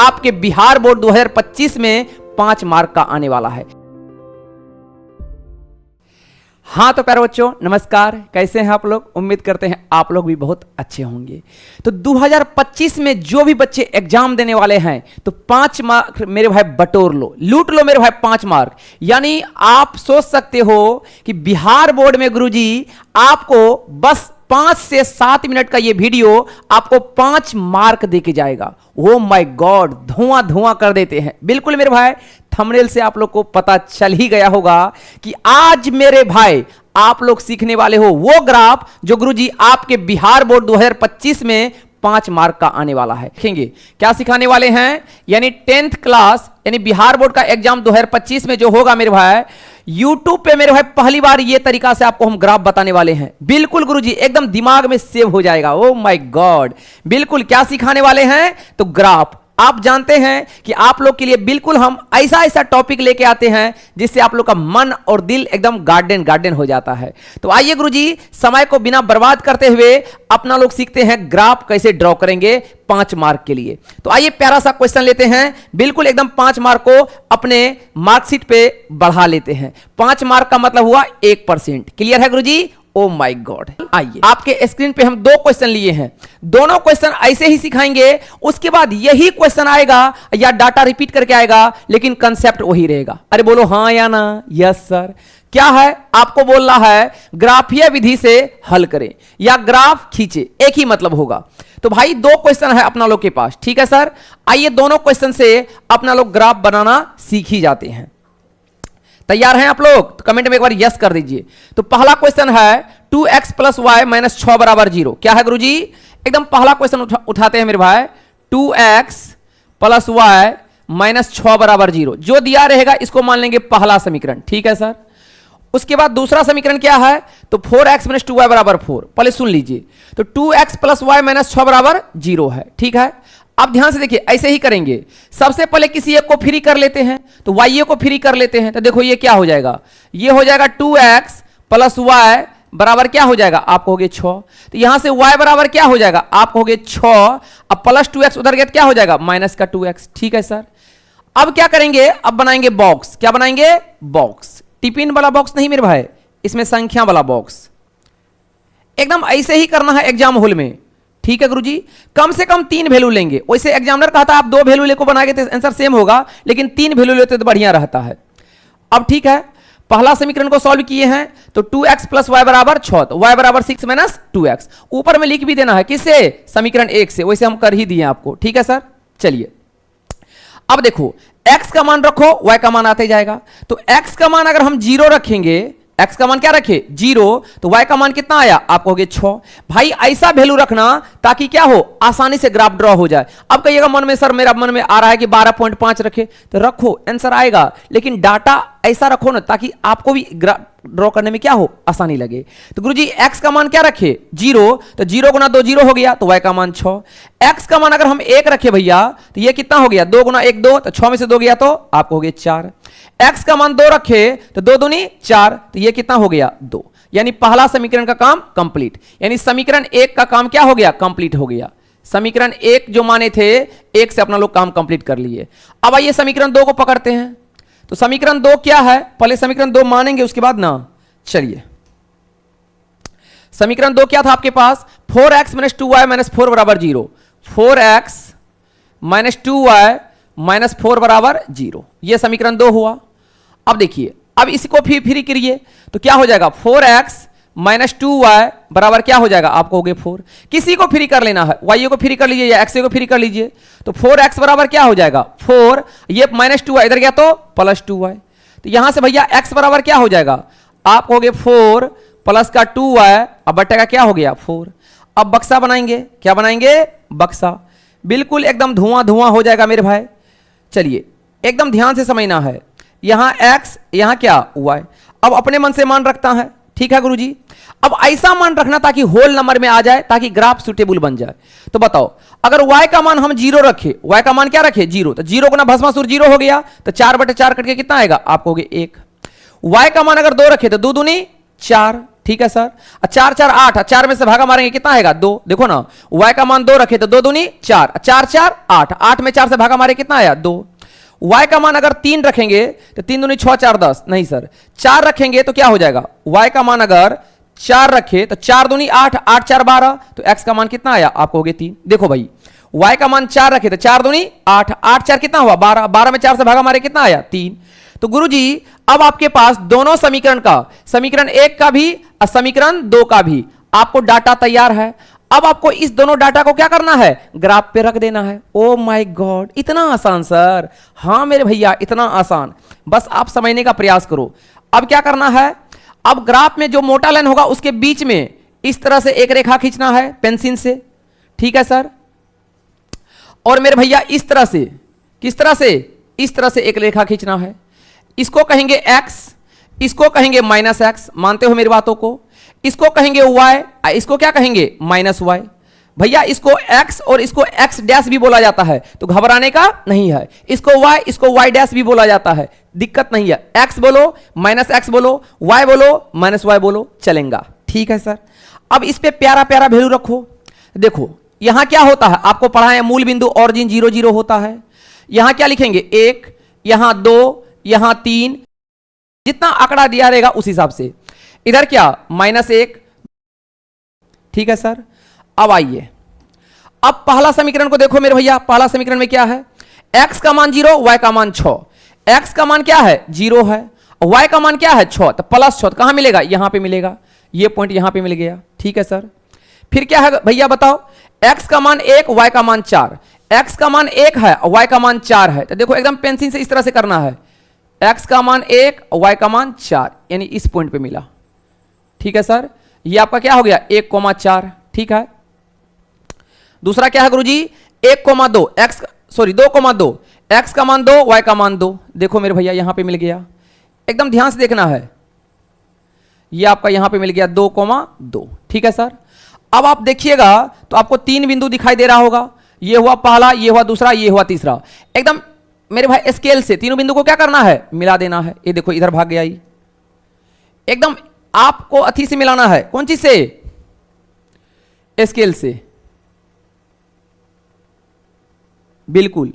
आपके बिहार बोर्ड 2025 में 5 मार्क का आने वाला है। हाँ तो प्यारे बच्चों नमस्कार, कैसे हैं आप लोग? उम्मीद करते हैं आप लोग भी बहुत अच्छे होंगे। तो 2025 में जो भी बच्चे एग्जाम देने वाले हैं तो 5 मार्क मेरे भाई बटोर लो, लूट लो मेरे भाई 5 मार्क। यानी आप सोच सकते हो कि बिहार बोर्ड में गुरुजी आपको बस 5 से 7 मिनट का ये वीडियो आपको 5 मार्क देके जाएगा। ओ माय गॉड, धुआं धुआं कर देते हैं। बिल्कुल मेरे भाई, थंबनेल से आप लोग को पता चल ही गया होगा कि आज मेरे भाई आप लोग सीखने वाले हो वो ग्राफ जो गुरुजी आपके बिहार बोर्ड 2025 में 5 मार्क का आने वाला है। देखेंगे क्या सिखाने वाले हैं, यानी 10th क्लास यानी बिहार बोर्ड का एग्जाम 2025 में जो होगा मेरे भाई, YouTube पे मेरे भाई पहली बार ये तरीका से आपको हम ग्राफ बताने वाले हैं। बिल्कुल गुरुजी एकदम दिमाग में सेव हो जाएगा। ओ माय गॉड, बिल्कुल क्या सिखाने वाले हैं तो ग्राफ। आप जानते हैं कि आप लोग के लिए बिल्कुल हम ऐसा ऐसा टॉपिक लेके आते हैं जिससे आप लोग का मन और दिल एकदम गार्डन गार्डन हो जाता है। तो आइए गुरुजी, समय को बिना बर्बाद करते हुए अपना लोग सीखते हैं ग्राफ कैसे ड्रॉ करेंगे 5 मार्क के लिए। तो आइए प्यारा सा क्वेश्चन लेते हैं, बिल्कुल एकदम 5 मार्क को अपने मार्कशीट पे बढ़ा लेते हैं। 5 मार्क का मतलब हुआ 1%। क्लियर है गुरुजी? ओ माय गॉड, आइए आपके स्क्रीन पे हम 2 क्वेश्चन लिए हैं, दोनों क्वेश्चन ऐसे ही सिखाएंगे। उसके बाद यही क्वेश्चन आएगा या डाटा रिपीट करके आएगा, लेकिन कंसेप्ट वही रहेगा। अरे बोलो हाँ या ना? Yes sir. क्या है आपको बोलना है, ग्राफीय विधि से हल करें या ग्राफ खींचे, एक ही मतलब होगा। तो भाई 2 क्वेश्चन है अपना लोग के पास, ठीक है सर। आइए दोनों क्वेश्चन से अपना लोग ग्राफ बनाना सीख ही जाते हैं। तैयार हैं आप लोग? तो कमेंट में एक बार यस कर दीजिए। तो पहला क्वेश्चन है 2x + y - 6 = 0। क्या है गुरुजी? एकदम पहला क्वेश्चन उठाते हैं मेरे भाई। 2x + y - 6 = 0 जो दिया रहेगा इसको मान लेंगे पहला समीकरण, ठीक है सर। उसके बाद दूसरा समीकरण क्या है तो 4x - 2y = 4। पहले सुन लीजिए, तो 2x + y - 6 = 0 है, ठीक है। अब ध्यान से देखिए, ऐसे ही करेंगे। सबसे पहले किसी एक को फ्री कर लेते हैं, तो y को फ्री कर लेते हैं। तो देखो ये क्या हो जाएगा, ये हो जाएगा 2x + y बराबर क्या हो जाएगा, आप कहोगे 6। तो यहां से y बराबर क्या हो जाएगा, आप कहोगे 6। अब +2x उधर गया तो क्या हो जाएगा, -2x, ठीक है सर। अब क्या करेंगे, अब बनाएंगे बॉक्स। क्या बनाएंगे? बॉक्स। टिफिन वाला बॉक्स नहीं मेरे भाई, इसमें संख्या वाला बॉक्स। एकदम ऐसे ही करना है एग्जाम हॉल में, ठीक है गुरुजी। कम से कम 3 वैल्यू लेंगे। वैसे एग्जामिनर कहता है आप 2 वैल्यू लेकर बनाएंगे तो आंसर सेम होगा, लेकिन 3 वैल्यू लेते तो बढ़िया रहता है। अब ठीक है, पहला समीकरण को सॉल्व किए हैं तो 2x + y = 6, तो y = 6 - 2x। ऊपर में लिख भी देना है किससे, समीकरण 1 से। वैसे हम कर ही दिए आपको, ठीक है सर। चलिए अब देखो, x का मान रखो, y का मान आते जाएगा। तो x का मान अगर हम 0 रखेंगे, x का मान क्या रखे 0, तो y का मान कितना आया, आप कहोगे 6। भाई ऐसा वैल्यू रखना ताकि क्या हो, आसानी से ग्राफ ड्रॉ हो जाए। अब कहिएगा मन में सर मेरा मन में आ रहा है कि 12.5 रखे, तो रखो आंसर आएगा, लेकिन डाटा ऐसा रखो ना ताकि आपको भी ग्राफ ड्रॉ करने में क्या हो, आसानी लगे। तो गुरुजी x का मान क्या रखे 0, तो 0 × 2 0 हो गया, तो y का मान 6। x का मान अगर हम 1 रखे भैया तो ये कितना हो गया, 2 × 1 2, तो 6 में से 2 गया तो आप हो गए 4। x का मान 2 रखे तो 2 दूनी 4, तो ये कितना हो गया 2। यानी पहला समीकरण का काम कंप्लीट, यानी समीकरण 1 का काम क्या हो गया, कंप्लीट हो गया। समीकरण 1 जो माने थे 1 से अपना लोग काम कंप्लीट कर लिए। अब आइए समीकरण 2 को पकड़ते हैं। तो समीकरण 2 क्या है, पहले समीकरण 2 मानेंगे उसके बाद ना। चलिए समीकरण 2 क्या था आपके पास, 4x - 2y - 4 = 0। 4x - 2y - 4 = 0, यह समीकरण 2 हुआ। अब देखिए, अब इसको फ्री करिए तो क्या हो जाएगा, 4x - 2y बराबर क्या हो जाएगा, आप कहोगे 4। किसी को फ्री कर लेना है, y को फ्री कर लीजिए या x को फ्री कर लीजिए। तो 4x बराबर क्या हो जाएगा 4, ये -2y इधर गया तो +2y। तो यहां से भैया x बराबर क्या हो जाएगा, आप कहोगे 4 प्लस का 2y, अब बटेगा क्या हो गया 4। अब बक्सा बनाएंगे, क्या बनाएंगे, बक्सा। बिल्कुल एकदम धुआं धुआं हो जाएगा मेरे भाई। चलिए एकदम ध्यान से समझना है, यहां x यहां क्या y। अब अपने मन से मान रखता है, ठीक है गुरुजी। अब ऐसा मान रखना ताकि होल नंबर में आ जाए, ताकि ग्राफ सुटेबल बन जाए। तो बताओ अगर y का मान हम 0 रखे, y का मान क्या रखे 0, तो 0 गुना भस्मासुर 0 हो गया, तो 4/4 कट के कितना आएगा, आप कहोगे 1। y का मान अगर 2 रखे तो 2 दूनी 4, ठीक है सर। 4 4 8, 4 में से भागा मारेंगे कितना आएगा 2। देखो ना y का मान 2 रखे तो 2 दूनी 4, 4 4 8, 8 में 4 से भागा मारे कितना आया 2। y का मान अगर 3 रखेंगे तो 3 दूनी 6 4 10, नहीं सर 4 रखेंगे तो क्या हो जाएगा, y का मान अगर 4 रखे तो 4 दूनी 8, 8 4 12, तो x का मान कितना आया आपको हो गया 3। देखो भाई y का मान 4 रखे तो 4 दूनी 8, 8 4 कितना हुआ 12, 12 में 4 से भागा मारे कितना आया 3। तो गुरुजी अब आपके पास दोनों समीकरण का, समीकरण 1 का भी और समीकरण 2 का भी आपको डाटा तैयार है। अब आपको इस दोनों डाटा को क्या करना है, ग्राफ पे रख देना है। ओ माय गॉड, इतना आसान सर? हाँ मेरे भैया इतना आसान, बस आप समझने का प्रयास करो। अब क्या करना है, अब ग्राफ में जो मोटा लाइन होगा उसके बीच में इस तरह से एक रेखा खींचना है पेंसिल से, ठीक है सर। और मेरे भैया इस तरह से, किस तरह से, इस तरह से एक रेखा खींचना है। इसको कहेंगे x, इसको कहेंगे -x, मानते हो मेरी बातों को। इसको कहेंगे y, इसको क्या कहेंगे -y। भैया इसको x और इसको x डैश भी बोला जाता है, तो घबराने का नहीं है। इसको y डैश भी बोला जाता है, दिक्कत नहीं है। x बोलो, -x बोलो, y बोलो, -y बोलो, चलेगा, ठीक है सर। अब इस पे प्यारा प्यारा वैल्यू रखो। देखो यहां क्या होता है, आपको पढ़ा है मूल बिंदु ऑरिजिन 0 0 होता है। यहां क्या लिखेंगे 1, यहां 2, यहां 3, जितना आंकड़ा दिया रहेगा उस हिसाब से। इधर क्या -1, ठीक है सर। अब आइए, अब पहला समीकरण को देखो मेरे भैया। पहला समीकरण में क्या है, x का मान 0, y का मान 6। x का मान क्या है 0 है, y का मान क्या है 6, तो +6 कहां मिलेगा, यहां पे मिलेगा। ये पॉइंट यहां पे मिल गया, ठीक है सर। फिर क्या है भैया बताओ, x का मान 1, y का मान 4। x का मान 1 है, y का मान 4 है, तो देखो एकदम पेंसिल से इस तरह से करना है। x का मान 1, y का मान 4, यानी इस पॉइंट पे मिला, ठीक है सर। ये आपका क्या हो गया 1,4, ठीक है। दूसरा क्या है गुरुजी 1,2, x सॉरी 2,2, x का मान 2, y का मान 2। देखो मेरे भैया यहां पे मिल गया, एकदम ध्यान से देखना है। ये आपका यहां पे मिल गया 2,2, ठीक है सर। अब आप देखिएगा तो आपको 3 बिंदु दिखाई दे रहा होगा। ये हुआ पहला, ये हुआ दूसरा, ये हुआ तीसरा। एकदम मेरे भाई स्केल से तीनों बिंदु को क्या करना है, मिला देना है। ये देखो इधर भाग गया, ये एकदम आपको अथी से मिलाना है। कौन चीज से, स्केल से, बिल्कुल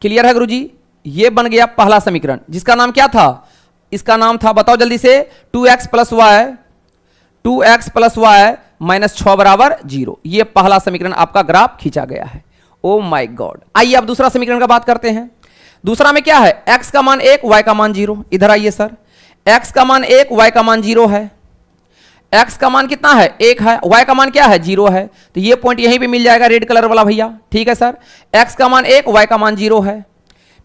क्लियर है गुरुजी। ये बन गया पहला समीकरण, जिसका नाम क्या था, इसका नाम था बताओ जल्दी से 2x + y, 2x + y -6 = 0। ये पहला समीकरण आपका ग्राफ खींचा गया है। Oh my God. आइए अब दूसरा समीकरण का बात करते हैं। दूसरा में क्या है, x का मान 1, y का मान 0। इधर आइए सर, x का मान 1, y का मान 0 है। x का मान कितना है 1 है, y का मान क्या है 0 है, तो ये पॉइंट यहीं पे मिल जाएगा रेड कलर वाला भैया, ठीक है सर। x का मान 1, y का मान 0 है।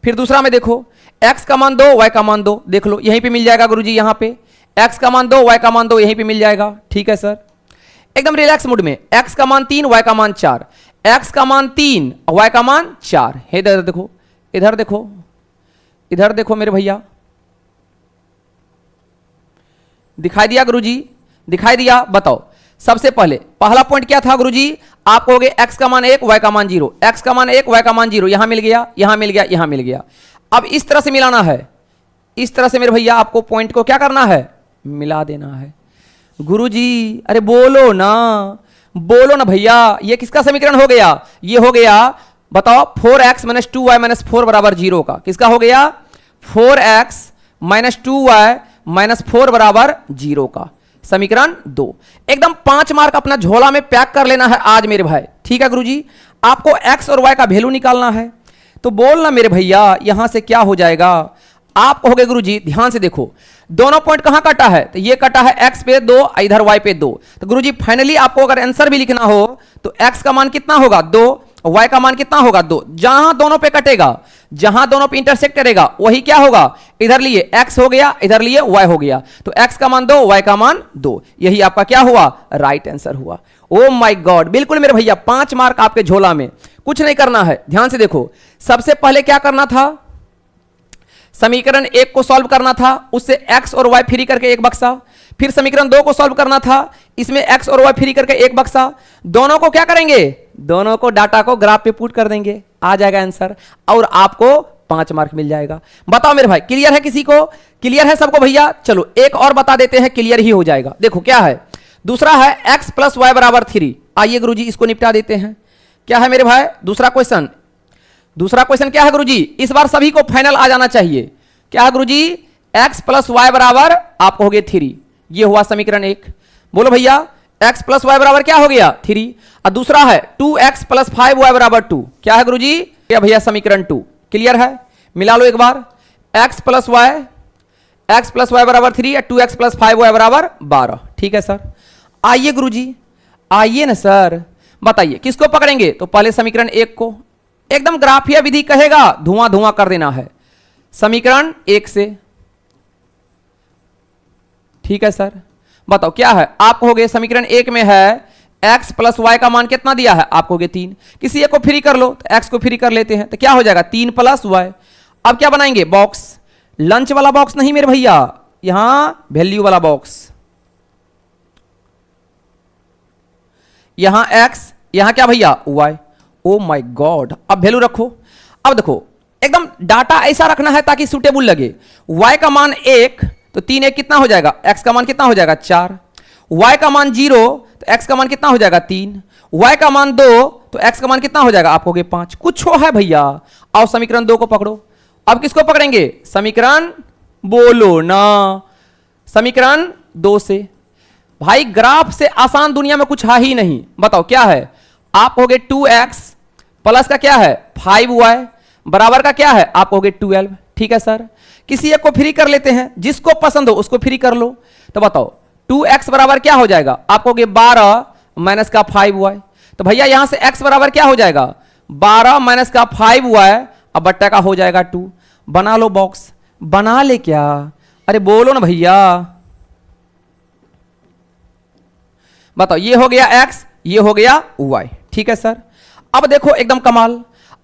फिर दूसरा में देखो x का मान 2, y का मान 2, देख लो यहीं पे मिल जाएगा गुरुजी। यहाँ पे x का मान 2, y का मान 2 यहीं पे मिल जाएगा, ठीक है सर। एकदम रिलैक्स मूड में, x का मान 3, y का मान 4, x का मान 3, y का मान 4। इधर देखो, इधर देखो, इधर देखो मेरे भैया, दिखाई दिया गुरुजी, दिखाई दिया। बताओ सबसे पहले पहला पॉइंट क्या था गुरुजी, आप कहोगे x का मान 1, y का मान 0, x का मान 1, y का मान 0, यहां मिल गया, यहां मिल गया, यहां मिल गया। अब इस तरह से मिलाना है, इस तरह से मेरे भैया आपको पॉइंट को क्या करना है, मिला देना है। गुरुजी अरे बोलो ना, बोलो ना भैया, ये किसका समीकरण हो गया, ये हो गया बताओ 4x - 2y - 4 = 0 का। किसका हो गया 4x - 2y - 4 = 0 का, समीकरण 2। एकदम 5 मार्क अपना झोला में पैक कर लेना है आज मेरे भाई, ठीक है गुरुजी। आपको x और y का वैल्यू निकालना है, तो बोलना मेरे भैया यहां से क्या हो जाएगा। आप कहोगे गुरुजी ध्यान से देखो, दोनों पॉइंट कहां कटा है, तो ये कटा है x पे 2, इधर y पे 2। तो गुरुजी फाइनली आपको अगर आंसर भी लिखना हो तो x का मान कितना होगा 2, y का मान कितना होगा 2। जहां दोनों पे कटेगा, जहां दोनों पे इंटरसेक्ट करेगा वही क्या होगा, इधर लिए x हो गया, इधर लिए y हो गया। तो x का मान 2, y का मान 2, यही आपका क्या हुआ, राइट आंसर हुआ। ओ माय गॉड, बिल्कुल मेरे भैया 5 मार्क आपके झोला में। कुछ नहीं करना है, ध्यान से देखो। सबसे पहले क्या करना था, समीकरण 1 को सॉल्व करना था, उससे x और y फ्री करके एक बक्सा। फिर समीकरण 2 को सॉल्व करना था, इसमें x और y फ्री करके एक बक्सा। दोनों को क्या करेंगे, दोनों को डाटा को ग्राफ पे पुट कर देंगे, आ जाएगा आंसर। और आपको 5 मार्क मिल जाएगा। बताओ मेरे भाई, क्लियर है किसी को? क्लियर है सबको भैया? चलो एक और बता देते हैं, क्लियर ही हो जाएगा। देखो क्या है, दूसरा है x प्लस वाई बराबर 3। आइए गुरुजी इसको निपटा देते हैं। क्या है मेरे भाई दूसरा क्वेश्चन? दूसरा क्वेश्चन क्या है गुरुजी? इस बार सभी को फाइनल आ जाना चाहिए। क्या है गुरुजी? x प्लस वाई बराबर आपको हो गया 3। ये हुआ समीकरण 1। बोलो भैया x प्लस वाई बराबर क्या हो गया? 3। और दूसरा है 2x प्लस 5y बराबर 2। क्या है गुरुजी? क्या भैया समीकरण 2। क्लियर है? मिला लो एक बार। x प्लस वाई बराबर 3 या 2x प्लस 5y बराबर 12। ठीक है सर। आइए गुरुजी, आइए ना सर, बताइए किसको पकड़ेंगे? तो पहले समीकरण 1 को एकदम ग्राफीय विधि कहेगा धुआं धुआं कर देना है समीकरण 1 से। ठीक है सर, बताओ क्या है? आपको हो गए समीकरण 1 में है x प्लस वाई का मान कितना दिया है? आपको हो गया 3। किसी एक को फ्री कर लो, तो x को फ्री कर लेते हैं, तो क्या हो जाएगा? 3 प्लस वाई। अब क्या बनाएंगे? बॉक्स। लंच वाला बॉक्स नहीं मेरे भैया, यहां वैल्यू वाला बॉक्स। यहां x, यहां क्या भैया? y। ओ माय गॉड, अब वैल्यू रखो। अब देखो एकदम डाटा ऐसा रखना है ताकि सुटेबल लगे। y का मान 1 तो 3 1 कितना हो जाएगा? x का मान कितना हो जाएगा? 4। y का मान 0 तो x का मान कितना हो जाएगा? 3। y का मान 2 तो x का मान कितना हो जाएगा? आपको 5। कुछ हो है भैया। आओ समीकरण 2 को पकड़ो। अब किसको पकड़ेंगे? समीकरण, बोलो ना, समीकरण 2 से। भाई ग्राफ से आसान दुनिया में कुछ है ही नहीं। बताओ क्या है? आप हो गए 2x प्लस का क्या है? 5y बराबर का क्या है? आप हो गए 12। ठीक है सर। किसी एक को फ्री कर लेते हैं, जिसको पसंद हो उसको फ्री कर लो। तो बताओ 2x बराबर क्या हो जाएगा? आप हो गए 12 माइनस का 5y। तो भैया यहां से x बराबर क्या हो जाएगा? 12 माइनस का 5y, अब बट्टा का हो जाएगा 2। बना लो बॉक्स। बना ले क्या? अरे बोलो ना भैया। बताओ ये हो गया x, ये हो गया y। ठीक है सर। अब देखो एकदम कमाल।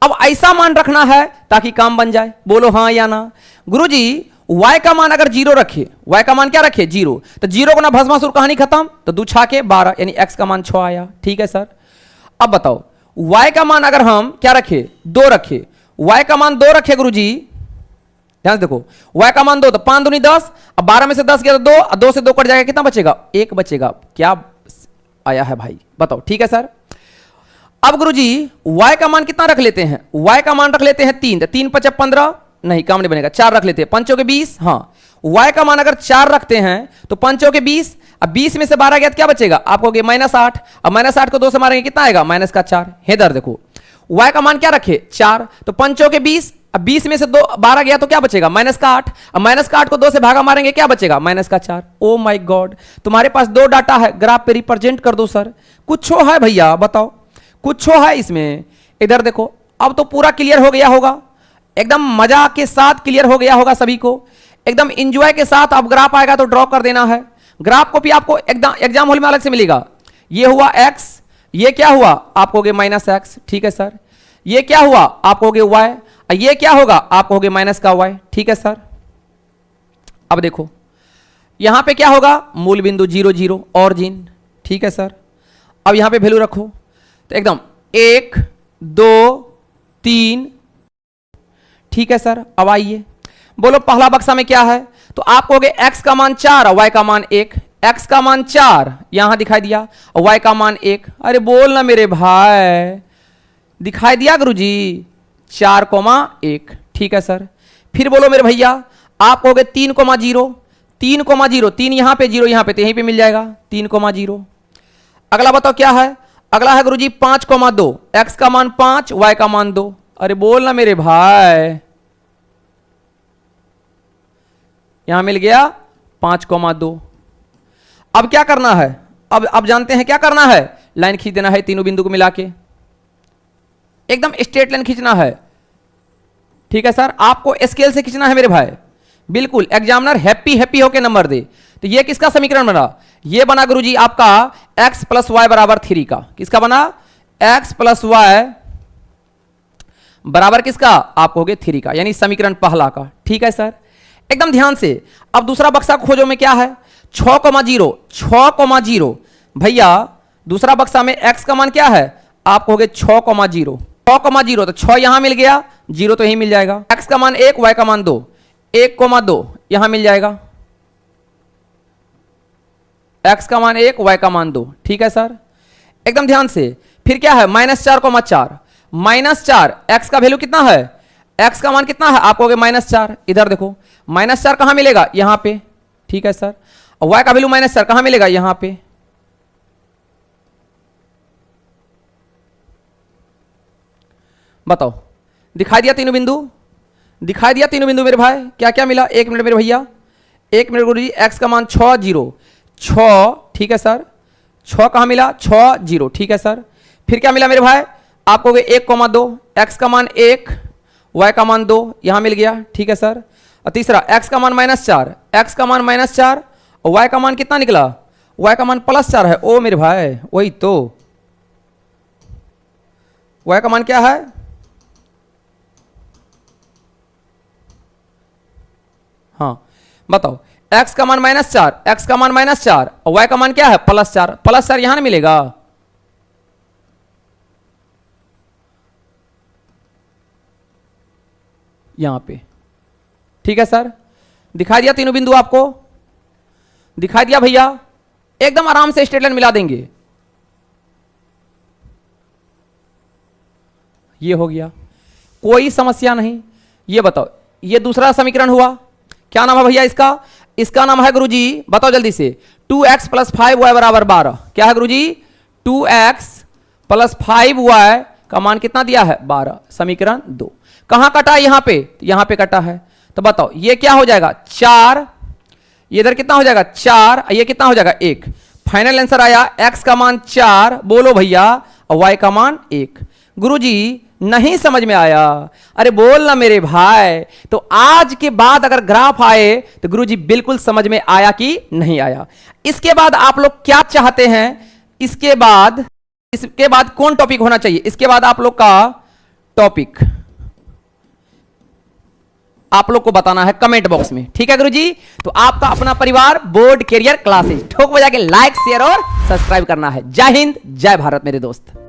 अब ऐसा मान रखना है ताकि काम बन जाए। बोलो हाँ या ना? गुरुजी y का मान अगर 0 रखे, y का मान क्या रखे? 0, तो 0 को ना भस्मासुर, कहानी खत्म। तो 2 छाके 12 यानी x का मान 6 आया। ठीक है सर। अब बताओ y का मान अगर हम क्या रखे? 2 रखे। y का मान 2 रखे गुरुजी, ध्यान से देखो, y का मान 2 तो 5 दूनी 10, अब 12 में से 10 गया तो 2, और 2 से 2 कट जाएगा, कितना बचेगा? 1 बचेगा। क्या आया है भाई? बताओ। ठीक है सर। अब गुरुजी y का मान कितना रख लेते हैं? y का मान रख लेते हैं 3। 3 5 15, नहीं काम नहीं बनेगा, 4 रख लेते हैं। 5 के 20। हाँ, y का मान अगर 4 रखते हैं तो 5 के 20, अब 20 में से 12 गया तो क्या बचेगा? आपको -8। अब -8 को 2 से मारेंगे, कितना आएगा? -4। हेदर देखो y का मान क्या रखे? 4, तो 5 के 20, अब 20 में से 12 गया तो क्या बचेगा? -8। अब -8 को 2 से भागा मारेंगे, क्या बचेगा? -4। ओ माय गॉड, तुम्हारे पास 2 डाटा है, ग्राफ पे रिप्रेजेंट कर दो सर। कुछ है भैया? बताओ कुछ है इसमें? इधर देखो, अब तो पूरा क्लियर हो गया होगा, एकदम मजा के साथ क्लियर हो गया होगा सभी को, एकदम एंजॉय के साथ। अब ग्राफ आएगा तो ड्रॉ कर देना है। ग्राफ को भी आपको एकदम एग्जाम हॉल में अलग से मिलेगा। ये हुआ x, ये क्या हुआ? आपको हो गए -x। ठीक है सर। ये क्या हुआ? आपको हो गए y, ये क्या होगा? आपको हो गए माइनस का y। ठीक है सर। अब देखो यहां पे क्या होगा? मूल बिंदु 0 0 ऑरिजिन। ठीक है सर। अब यहां पे वैल्यू रखो, तो एकदम 1 2 3। ठीक है सर। अब आइए बोलो पहला बक्सा में क्या है? तो आपको हो गए x का मान 4 और y का मान 1। x का मान 4 यहां दिखाई दिया और y का मान 1। अरे बोल ना मेरे भाई, दिखाई दिया गुरुजी? 4,1। ठीक है सर। फिर बोलो मेरे भैया, आप हो गए 3,0। 3,0, 3 यहां पे 0 यहां पे, तो यहीं पे मिल जाएगा 3,0। अगला बताओ क्या है? अगला है गुरुजी 5,2। x का मान 5, y का मान 2। अरे बोल ना मेरे भाई, यहां मिल गया 5,2। अब क्या करना है? अब जानते हैं क्या करना है? लाइन खींच देना है तीनों बिंदु को मिला के, एकदम स्ट्रेट लाइन खींचना है। ठीक है सर। आपको स्केल से खींचना है मेरे भाई, बिल्कुल एग्जामिनर हैप्पी हैप्पी होके नंबर दे। तो ये किसका समीकरण बना? ये बना गुरुजी आपका x प्लस वाई बराबर 3 का। किसका बना? x प्लस वाई बराबर किसका? आपको हो गया 3 का, यानी समीकरण पहला का। ठीक है सर, एकदम ध्यान से। अब दूसरा बक्सा खोजो में क्या है? 6,0। 6,0 भैया दूसरा बक्सा में x का मान क्या है? आपको हो गया 6,0। 6,0 तो 6 यहां मिल गया जीरो तो यही मिल जाएगा। x का मान 1, y का मान 2, 1,2 यहां मिल जाएगा। x का मान 1, y का मान 2, ठीक है सर, एकदम ध्यान से। फिर क्या है, -4,4, -4, x का वैल्यू कितना है, x का मान कितना है, आप कहोगे -4, इधर देखो -4 कहां मिलेगा, यहां पे, ठीक है सर। और y का वैल्यू -4 कहां मिलेगा, यहां पे। बताओ, दिखाई दिया तीनों बिंदु, दिखाई दिया तीनों बिंदु मेरे भाई। क्या क्या मिला, 1 मिनट मेरे भैया, 1 मिनट गुरु जी। x का मान 6, 0, 6, ठीक है सर, 6 कहां मिला, 6, 0, ठीक है सर। फिर क्या मिला मेरे भाई, आप कहोगे 1,2, x का मान 1, y का मान 2 यहां मिल गया, ठीक है सर। और तीसरा x का मान -4, x का मान -4 और y का मान कितना निकला, y का मान +4 है। ओ मेरे भाई वही तो, y का मान क्या है, हाँ बताओ, x का मान -4, x का मान -4 और y का मान क्या है, +4, +4 यहां ना मिलेगा। यहां पे, ठीक है सर, दिखाई दिया तीनों बिंदु आपको, दिखाई दिया भैया, एकदम आराम से स्ट्रेट लाइन मिला देंगे। ये हो गया, कोई समस्या नहीं। ये बताओ, ये दूसरा समीकरण हुआ, क्या नाम है भैया इसका, इसका नाम है गुरुजी, बताओ जल्दी से, 2x + 5y = 12। क्या है गुरुजी, 2x + 5y का मान कितना दिया है, 12, समीकरण 2। कहां कटा है, यहां पे, यहां पे कटा है। तो बताओ ये क्या हो जाएगा, 4, ये इधर कितना हो जाएगा, 4, ये कितना हो जाएगा, 1। फाइनल आंसर आया x का मान 4, बोलो भैया, और y का मान 1। गुरुजी नहीं समझ में आया, अरे बोल ना मेरे भाई। तो आज के बाद अगर ग्राफ आए तो गुरुजी बिल्कुल समझ में आया कि नहीं आया। इसके बाद आप लोग क्या चाहते हैं, इसके बाद कौन टॉपिक होना चाहिए, इसके बाद आप लोग का टॉपिक आप लोग को बताना है कमेंट बॉक्स में, ठीक है गुरुजी। तो आपका अपना परिवार बोर्ड कैरियर क्लासेज, ठोक बजा के लाइक शेयर और सब्सक्राइब करना है। जय हिंद, जय भारत मेरे दोस्त।